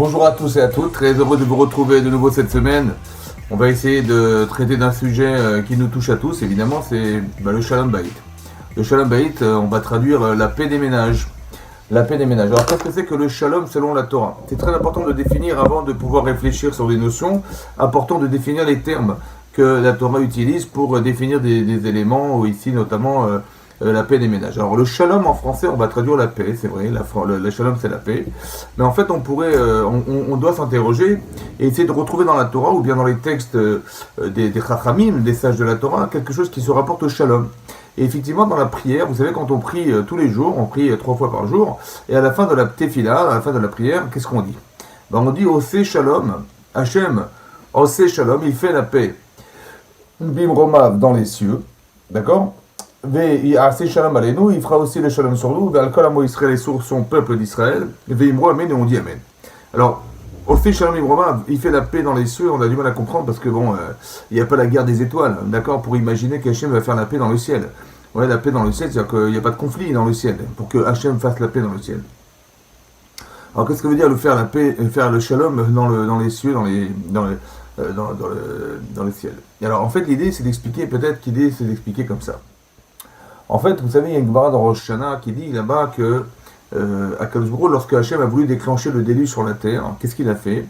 Bonjour à tous et à toutes, très heureux de vous retrouver de nouveau cette semaine. On va essayer de traiter d'un sujet qui nous touche à tous, évidemment, c'est le Shalom Bayit. Le Shalom Bayit, on va traduire la paix des ménages. La paix des ménages. Alors qu'est-ce que c'est que le Shalom selon la Torah? C'est très important de définir avant de pouvoir réfléchir sur des notions, important de définir les termes que la Torah utilise pour définir des éléments, ou ici notamment la paix des ménages. Alors le Shalom en français, on va traduire la paix, c'est vrai, le Shalom c'est la paix, mais en fait on doit s'interroger et essayer de retrouver dans la Torah ou bien dans les textes des Chachamim, des sages de la Torah, quelque chose qui se rapporte au Shalom. Et effectivement, dans la prière, vous savez, quand on prie tous les jours, on prie 3 fois par jour, et à la fin de la tefila, à la fin de la prière, qu'est-ce qu'on dit? On dit Osé Shalom, Hachem, Osé Shalom, il fait la paix. Bim Romav dans les cieux, d'accord? Asé Shalom Aleinu, il fera aussi le Shalom sur nous, Ve'al Amo Israël et sur son peuple d'Israël, Ve'imro Amen, et on dit Amen. Alors, Osé Shalom Bim Romav, il fait la paix dans les cieux, on a du mal à comprendre parce que il n'y a pas la guerre des étoiles, d'accord, pour imaginer qu'Hachem va faire la paix dans le ciel. Ouais, la paix dans le ciel, c'est-à-dire qu'il n'y a pas de conflit dans le ciel, pour que Hachem fasse la paix dans le ciel. Alors qu'est-ce que veut dire faire la paix, faire le shalom dans les cieux, dans le ciel? Et alors en fait l'idée c'est d'expliquer, comme ça. En fait, vous savez, il y a une Gemara dans Rosh Hashanah qui dit là-bas que Akadosh Baruch Hu, lorsque Hachem a voulu déclencher le déluge sur la terre, qu'est-ce qu'il a fait?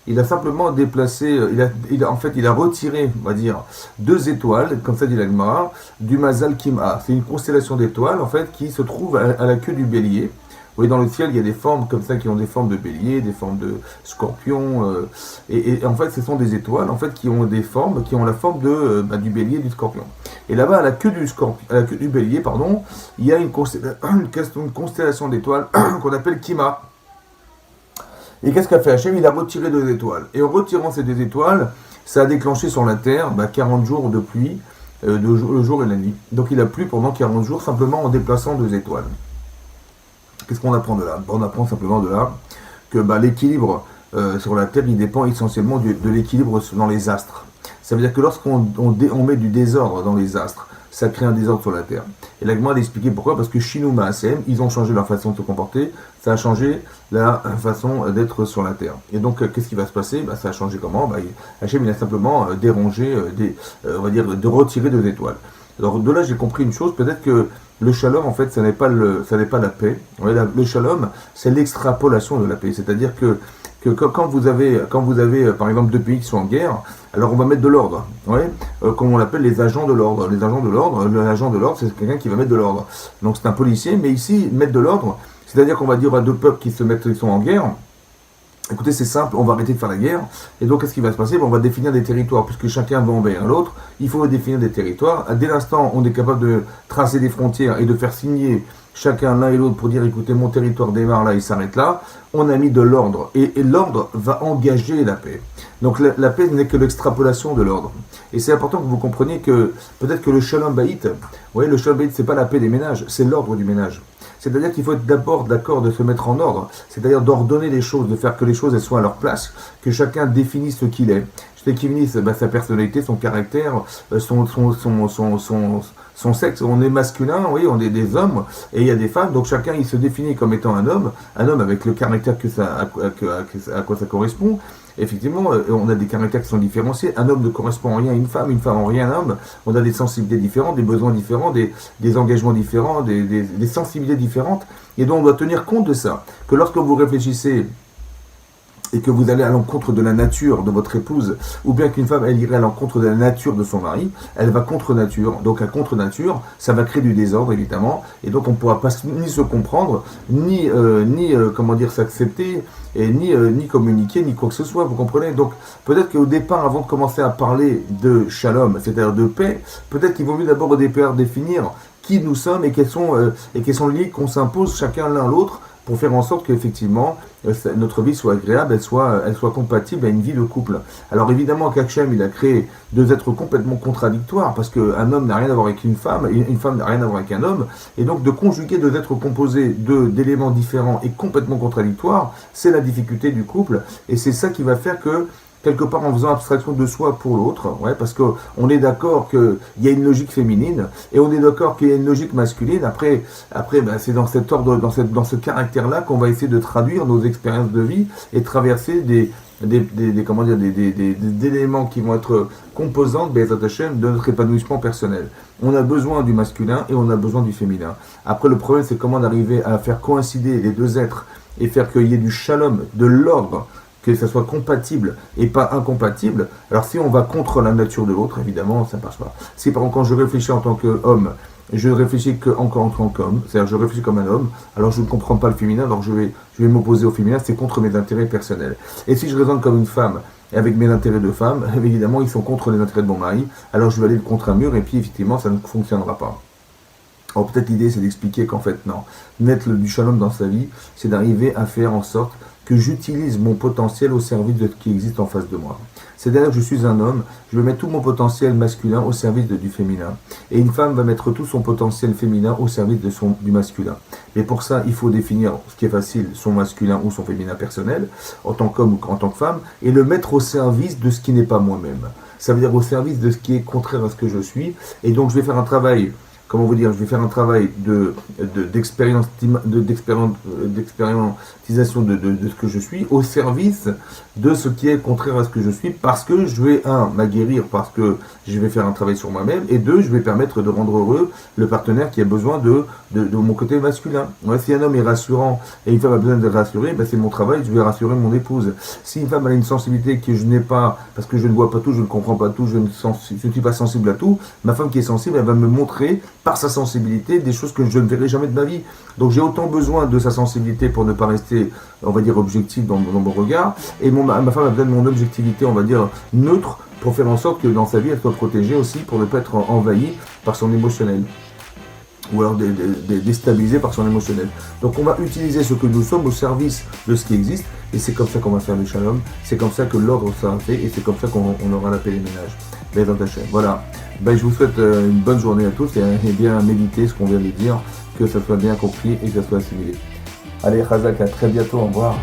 Il a simplement déplacé, il a retiré, on va dire, 2 étoiles, comme ça dit la Gemara, du Mazal Kim'a. C'est une constellation d'étoiles, en fait, qui se trouve à la queue du bélier. Vous voyez, dans le ciel, il y a des formes comme ça qui ont des formes de bélier, des formes de scorpion, et en fait, ce sont des étoiles, en fait, qui ont la forme du bélier et du scorpion. Et là-bas, à la queue du bélier, pardon, il y a une constellation d'étoiles qu'on appelle Kima. Et qu'est-ce qu'a fait Hachem? Il a retiré 2 étoiles. Et en retirant ces 2 étoiles, ça a déclaré sur la terre 40 jours de pluie, le jour et la nuit. Donc il a plu pendant 40 jours simplement en déplaçant 2 étoiles. Qu'est-ce qu'on apprend de là? On apprend simplement de là que l'équilibre sur la terre, il dépend essentiellement de l'équilibre dans les astres. Ça veut dire que lorsqu'on met du désordre dans les astres, ça crée un désordre sur la terre. Et la Gemara a expliqué pourquoi, parce que Shinu Maasem, ils ont changé leur façon de se comporter, ça a changé la façon d'être sur la terre. Et donc, qu'est-ce qui va se passer? Ça a changé comment? Hachem, il a simplement dérangé, de retirer 2 étoiles. Alors de là, j'ai compris une chose, peut-être que le shalom, en fait, ça n'est pas la paix. Le shalom, c'est l'extrapolation de la paix. C'est-à-dire que quand vous avez, par exemple 2 pays qui sont en guerre, alors on va mettre de l'ordre, comme on l'appelle les agents de l'ordre. L'agent de l'ordre, c'est quelqu'un qui va mettre de l'ordre. Donc c'est un policier, mais ici, mettre de l'ordre, c'est-à-dire qu'on va dire à 2 peuples qui sont en guerre, écoutez, c'est simple, on va arrêter de faire la guerre, et donc qu'est-ce qui va se passer? On va définir des territoires, puisque chacun va envahir l'autre, il faut définir des territoires. Dès l'instant, on est capable de tracer des frontières et de faire signer chacun l'un et l'autre pour dire, écoutez, mon territoire démarre là, il s'arrête là, on a mis de l'ordre, et l'ordre va engager la paix. Donc la paix n'est que l'extrapolation de l'ordre. Et c'est important que vous compreniez que, peut-être que le Shalom Bayit, le Shalom Bayit, c'est pas la paix des ménages, c'est l'ordre du ménage. C'est-à-dire qu'il faut être d'abord d'accord de se mettre en ordre, c'est-à-dire d'ordonner les choses, de faire que les choses elles soient à leur place, que chacun définisse ce qu'il est. Qui définisse sa personnalité, son caractère, son sexe. On est masculin, oui, on est des hommes, et il y a des femmes, donc chacun il se définit comme étant un homme avec le caractère à quoi ça correspond. Effectivement, on a des caractères qui sont différenciés. Un homme ne correspond en rien à une femme en rien à un homme. On a des sensibilités différentes, des besoins différents, des engagements différents, des sensibilités différentes. Et donc on doit tenir compte de ça. Que lorsque vous réfléchissez et que vous allez à l'encontre de la nature de votre épouse, ou bien qu'une femme, elle irait à l'encontre de la nature de son mari, elle va contre nature. Donc à contre nature, ça va créer du désordre, évidemment, et donc on ne pourra pas ni se comprendre, ni s'accepter, et ni communiquer, ni quoi que ce soit, vous comprenez? Donc peut-être qu'au départ, avant de commencer à parler de shalom, c'est-à-dire de paix, peut-être qu'il vaut mieux d'abord au départ définir qui nous sommes et quelles sont les limites qu'on s'impose chacun l'un l'autre, pour faire en sorte qu'effectivement notre vie soit agréable, elle soit compatible à une vie de couple. Alors évidemment qu'Hachem il a créé 2 êtres complètement contradictoires, parce qu'un homme n'a rien à voir avec une femme, et une femme n'a rien à voir avec un homme, et donc de conjuguer 2 êtres composés d'éléments différents et complètement contradictoires, c'est la difficulté du couple, et c'est ça qui va faire que quelque part en faisant abstraction de soi pour l'autre, ouais, parce qu'on est d'accord qu'il y a une logique féminine et on est d'accord qu'il y a une logique masculine. Après ben, c'est dans cet ordre, dans ce caractère-là qu'on va essayer de traduire nos expériences de vie et traverser comment dire, des éléments qui vont être composantes de notre épanouissement personnel. On a besoin du masculin et on a besoin du féminin. Après, le problème, c'est comment d'arriver à faire coïncider les deux êtres et faire qu'il y ait du shalom, de l'ordre, que ça soit compatible et pas incompatible. Alors si on va contre la nature de l'autre, évidemment, ça ne passe pas. Si par exemple, quand je réfléchis en tant qu'homme, je ne réfléchis qu'encore en tant qu'homme, c'est-à-dire je réfléchis comme un homme, alors je ne comprends pas le féminin, alors je vais m'opposer au féminin, c'est contre mes intérêts personnels. Et si je raisonne comme une femme, et avec mes intérêts de femme, évidemment, ils sont contre les intérêts de mon mari, alors je vais aller contre un mur, et puis effectivement, ça ne fonctionnera pas. Alors peut-être l'idée, c'est d'expliquer qu'en fait, non, mettre du shalom dans sa vie, c'est d'arriver à faire en sorte que j'utilise mon potentiel au service de ce qui existe en face de moi. C'est-à-dire que je suis un homme, je vais mettre tout mon potentiel masculin au service du féminin. Et une femme va mettre tout son potentiel féminin au service du masculin. Mais pour ça, il faut définir, ce qui est facile, son masculin ou son féminin personnel, en tant qu'homme ou en tant que femme, et le mettre au service de ce qui n'est pas moi-même. Ça veut dire au service de ce qui est contraire à ce que je suis. Et donc je vais faire un travail... Comment vous dire, je vais faire un travail d'expérimentation de ce que je suis au service de ce qui est contraire à ce que je suis, parce que je vais, m'aguerrir, parce que je vais faire un travail sur moi-même, et deux, je vais permettre de rendre heureux le partenaire qui a besoin de mon côté masculin. Ouais, si un homme est rassurant et une femme a besoin d'être rassurée, ben c'est mon travail, je vais rassurer mon épouse. Si une femme a une sensibilité que je n'ai pas, parce que je ne vois pas tout, je ne comprends pas tout, je ne suis pas sensible à tout, ma femme qui est sensible, elle va me montrer par sa sensibilité des choses que je ne verrai jamais de ma vie. Donc j'ai autant besoin de sa sensibilité pour ne pas rester, on va dire, objectif dans mon regard, et ma femme a besoin de mon objectivité, on va dire, neutre, pour faire en sorte que dans sa vie, elle soit protégée aussi, pour ne pas être envahie par son émotionnel, ou alors déstabilisée par son émotionnel. Donc on va utiliser ce que nous sommes au service de ce qui existe, et c'est comme ça qu'on va faire le shalom, c'est comme ça que l'ordre sera fait, et c'est comme ça qu'on aura la paix des ménages. Voilà. Ben, je vous souhaite une bonne journée à tous et bien méditer ce qu'on vient de dire, que ça soit bien compris et que ça soit assimilé. Allez, Chazak, à très bientôt, au revoir.